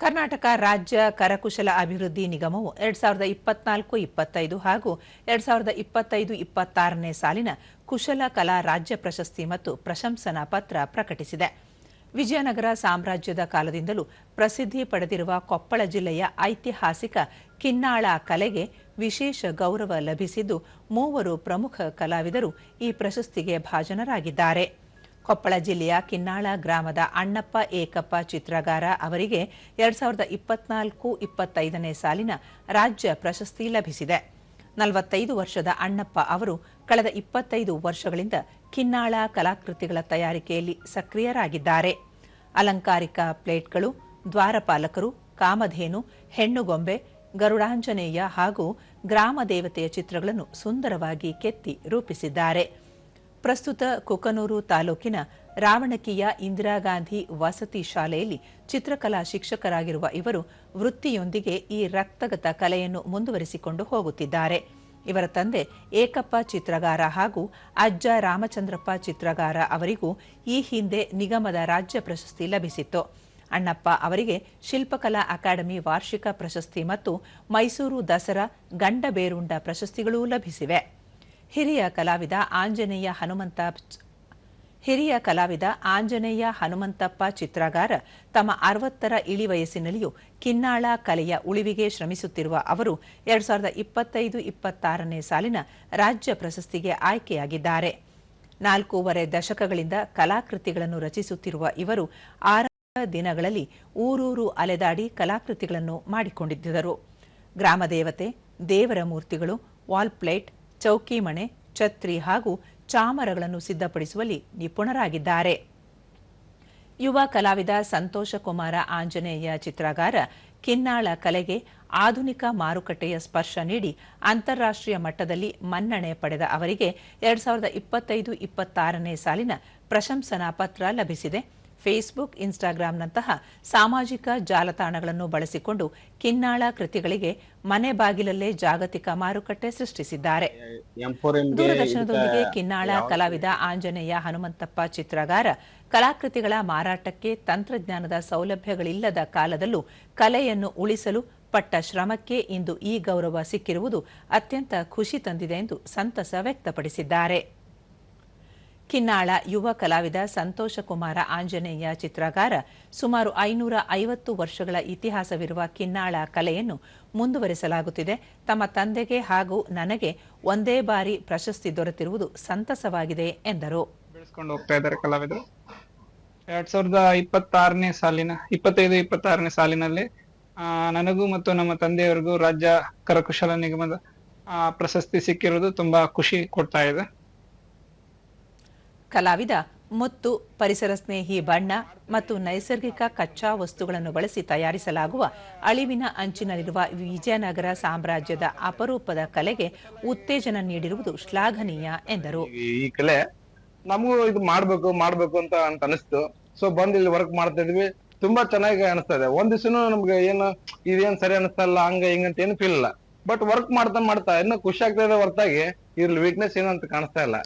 ಕರ್ನಾಟಕ ರಾಜ್ಯ ಕರಕುಶಲ ಅಭಿವೃದ್ಧಿ ನಿಗಮವು 2024-25 ಹಾಗೂ 2025-26ನೇ ಸಾಲಿನ ಕುಶಲ ಕಲಾ ರಾಜ್ಯ ಪ್ರಶಸ್ತಿ ಮತ್ತು ಪ್ರಶಂಸನಾ ಪತ್ರ ಪ್ರಕಟಿಸಿದೆ. ವಿಜಯನಗರ ಸಾಮ್ರಾಜ್ಯದ ಕಾಲದಿಂದಲೂ ಪ್ರಸಿದ್ಧಿ ಪಡೆದಿರುವ ಕೊಪ್ಪಳ ಜಿಲ್ಲೆಯ ಐತಿಹಾಸಿಕ ಕಿನ್ನಾಳ ಕಲೆಗೆ ವಿಶೇಷ ಗೌರವ ಲಭಿಸಿದ್ದು, 3 ಪ್ರಮುಖ ಕಲಾವಿದರು ಈ ಪ್ರಶಸ್ತಿಗೆ ಭಾಜನರಾಗಿದ್ದಾರೆ. ಕೊಪ್ಪಳ ಜಿಲ್ಲೆಯ ಕಿನ್ನಾಳ ಗ್ರಾಮದ ಅಣ್ಣಪ್ಪ ಏಕಪ್ಪ ಚಿತ್ರಗಾರ ಅವರಿಗೆ 2024-25ನೇ ಸಾಲಿನ ರಾಜ್ಯ ಪ್ರಶಸ್ತಿ ಲಭಿಸಿದೆ. 45 ವರ್ಷದ ಅಣ್ಣಪ್ಪ ಅವರು ಕಳೆದ 25 ವರ್ಷಗಳಿಂದ ಕಿನ್ನಾಳ ಕಲಾಕೃತಿಗಳ ತಯಾರಿಕೆಯಲ್ಲಿ ಸಕ್ರಿಯರಾಗಿದ್ದಾರೆ. ಅಲಂಕಾರಿಕ ಪ್ಲೇಟ್ಗಳು, ದ್ವಾರಪಾಲಕರು, ಕಾಮಧೇನು, ಹೆಣ್ಣುಗೊಂಬೆ, ಗರುಡಾಂಜನೇಯ ಹಾಗೂ ಗ್ರಾಮ ದೇವತೆಯ ಚಿತ್ರಗಳನ್ನು ಸುಂದರವಾಗಿ ಕೆತ್ತಿ ರೂಪಿಸಿದ್ದಾರೆ. ಪ್ರಸ್ತುತ ಕುಕನೂರು ತಾಲೂಕಿನ ರಾವಣಕಿಯ ಇಂದಿರಾಗಾಂಧಿ ವಸತಿ ಶಾಲೆಯಲ್ಲಿ ಚಿತ್ರಕಲಾ ಶಿಕ್ಷಕರಾಗಿರುವ ಇವರು ವೃತ್ತಿಯೊಂದಿಗೆ ಈ ರಕ್ತಗತ ಕಲೆಯನ್ನು ಮುಂದುವರಿಸಿಕೊಂಡು ಹೋಗುತ್ತಿದ್ದಾರೆ. ಇವರ ತಂದೆ ಏಕಪ್ಪ ಚಿತ್ರಗಾರ ಹಾಗೂ ಅಜ್ಜ ರಾಮಚಂದ್ರಪ್ಪ ಚಿತ್ರಗಾರ ಅವರಿಗೂ ಈ ಹಿಂದೆ ನಿಗಮದ ರಾಜ್ಯ ಪ್ರಶಸ್ತಿ ಲಭಿಸಿತ್ತು. ಅಣ್ಣಪ್ಪ ಅವರಿಗೆ ಶಿಲ್ಪಕಲಾ ಅಕಾಡೆಮಿ ವಾರ್ಷಿಕ ಪ್ರಶಸ್ತಿ ಮತ್ತು ಮೈಸೂರು ದಸರಾ ಗಂಡಬೇರುಂಡ ಪ್ರಶಸ್ತಿಗಳೂ ಲಭಿಸಿವೆ. ಹಿರಿಯ ಕಲಾವಿದ ಆಂಜನೇಯ ಹನುಮಂತಪ್ಪ ಚಿತ್ರಗಾರ ತಮ್ಮ 60ರ ಇಳಿವಯಸ್ಸಿನಲ್ಲಿಯೂ ಕಿನ್ನಾಳ ಕಲೆಯ ಉಳಿವಿಗೆ ಶ್ರಮಿಸುತ್ತಿರುವ ಅವರು 2025-26ನೇ ಸಾಲಿನ ರಾಜ್ಯ ಪ್ರಶಸ್ತಿಗೆ ಆಯ್ಕೆಯಾಗಿದ್ದಾರೆ. 4.5 ದಶಕಗಳಿಂದ ಕಲಾಕೃತಿಗಳನ್ನು ರಚಿಸುತ್ತಿರುವ ಇವರು 6 ದಿನಗಳಲ್ಲಿ ಊರೂರು ಅಲೆದಾಡಿ ಕಲಾಕೃತಿಗಳನ್ನು ಮಾಡಿಕೊಂಡಿದ್ದರು. ಗ್ರಾಮ ದೇವತೆ, ದೇವರ ಮೂರ್ತಿಗಳು, ವಾಲ್ ಪ್ಲೇಟ್, ಚೌಕಿ ಮಣೆ, ಛತ್ರಿ ಹಾಗೂ ಚಾಮರಗಳನ್ನು ಸಿದ್ಧಪಡಿಸುವಲ್ಲಿ ನಿಪುಣರಾಗಿದ್ದಾರೆ. ಯುವ ಕಲಾವಿದ ಸಂತೋಷ ಕುಮಾರ ಆಂಜನೇಯ ಚಿತ್ರಗಾರ ಕಿನ್ನಾಳ ಕಲೆಗೆ ಆಧುನಿಕ ಮಾರುಕಟ್ಟೆಯ ಸ್ಪರ್ಶ ನೀಡಿ ಅಂತಾರಾಷ್ಟ್ರೀಯ ಮಟ್ಟದಲ್ಲಿ ಮನ್ನಣೆ ಪಡೆದ ಅವರಿಗೆ 2025-26ನೇ ಸಾಲಿನ ಪ್ರಶಂಸನಾ ಪತ್ರ ಲಭಿಸಿದೆ. ಫೇಸ್ಬುಕ್, ಇನ್ಸ್ಟಾಗ್ರಾಂನಂತಹ ಸಾಮಾಜಿಕ ಜಾಲತಾಣಗಳನ್ನು ಬಳಸಿಕೊಂಡು ಕಿನ್ನಾಳ ಕೃತಿಗಳಿಗೆ ಮನೆ ಬಾಗಿಲಲ್ಲೇ ಜಾಗತಿಕ ಮಾರುಕಟ್ಟೆ ಸೃಷ್ಟಿಸಿದ್ದಾರೆ. ದೂರದರ್ಶನದೊಂದಿಗೆ ಕಿನ್ನಾಳ ಕಲಾವಿದ ಆಂಜನೇಯ ಹನುಮಂತಪ್ಪ ಚಿತ್ರಗಾರ ಕಲಾಕೃತಿಗಳ ಮಾರಾಟಕ್ಕೆ ತಂತ್ರಜ್ಞಾನದ ಸೌಲಭ್ಯಗಳಿಲ್ಲದ ಕಾಲದಲ್ಲೂ ಕಲೆಯನ್ನು ಉಳಿಸಲು ಪಟ್ಟ ಶ್ರಮಕ್ಕೆ ಇಂದು ಈ ಗೌರವ ಸಿಕ್ಕಿರುವುದು ಅತ್ಯಂತ ಖುಷಿ ತಂದಿದೆ ಎಂದು ಸಂತಸ ವ್ಯಕ್ತಪಡಿಸಿದ್ದಾರೆ. ಕಿನ್ನಾಳ ಯುವ ಕಲಾವಿದ ಸಂತೋಷ ಕುಮಾರ ಆಂಜನೇಯ ಚಿತ್ರಗಾರ ಸುಮಾರು 550 ವರ್ಷಗಳ ಇತಿಹಾಸವಿರುವ ಕಿನ್ನಾಳ ಕಲೆಯನ್ನು ಮುಂದುವರಿಸಲಾಗುತ್ತಿದೆ. ತಮ್ಮ ತಂದೆಗೆ ಹಾಗೂ ನನಗೆ ಒಂದೇ ಬಾರಿ ಪ್ರಶಸ್ತಿ ದೊರೆತಿರುವುದು ಸಂತಸವಾಗಿದೆ ಎಂದರು. ಬೆಳೆಸ್ಕೊಂಡು ಹೋಗ್ತಾ ಇದ್ದಾರೆ ಕಲಾವಿದರು. 2026ನೇ ಸಾಲಿನ 25-26ನೇ ಸಾಲಿನಲ್ಲಿ ನನಗೂ ಮತ್ತು ನಮ್ಮ ತಂದೆಯವರಿಗೂ ರಾಜ್ಯ ಕರಕುಶಲ ನಿಗಮದ ಪ್ರಶಸ್ತಿ ಸಿಕ್ಕಿರುವುದು ತುಂಬಾ ಖುಷಿ ಕೊಡ್ತಾ ಇದೆ. ಕಲಾವಿದ ಮುತ್ತು, ಪರಿಸರ ಸ್ನೇಹಿ ಬಣ್ಣ ಮತ್ತು ನೈಸರ್ಗಿಕ ಕಚ್ಚಾ ವಸ್ತುಗಳನ್ನು ಬಳಸಿ ತಯಾರಿಸಲಾಗುವ ಅಳಿವಿನ ಅಂಚಿನಲ್ಲಿರುವ ವಿಜಯನಗರ ಸಾಮ್ರಾಜ್ಯದ ಅಪರೂಪದ ಕಲೆಗೆ ಉತ್ತೇಜನ ನೀಡಿರುವುದು ಶ್ಲಾಘನೀಯ ಎಂದರು. ಈ ಕಲೆ ನಮಗೂ ಇದು ಮಾಡ್ಬೇಕು ಅಂತ ಅನಿಸ್ತು. ಸೊ ಬಂದ್ ಇಲ್ಲಿ ವರ್ಕ್ ಮಾಡ್ತಾ ಇದ್ವಿ. ತುಂಬಾ ಚೆನ್ನಾಗಿ ಅನಿಸ್ತಾ ಇದೆ. ಒಂದ್ ದಿವ್ಸನು ನಮ್ಗೆ ಇದೇನ್ ಸರಿ ಅನಿಸ್ತಾ ಇಲ್ಲ, ಹಿಂಗಂತ ಏನು ಫೀಲ್ ಇಲ್ಲ. ಬಟ್ ವರ್ಕ್ ಮಾಡ್ತಾ ಇನ್ನು ಖುಷಿ ಆಗ್ತಾ ಇದೆ ಹೊರತಾಗಿ ಇದ್ರಲ್ಲಿ ವೀಕ್ನೆಸ್ ಏನಂತ ಕಾಣಿಸ್ತಾ ಇಲ್ಲ.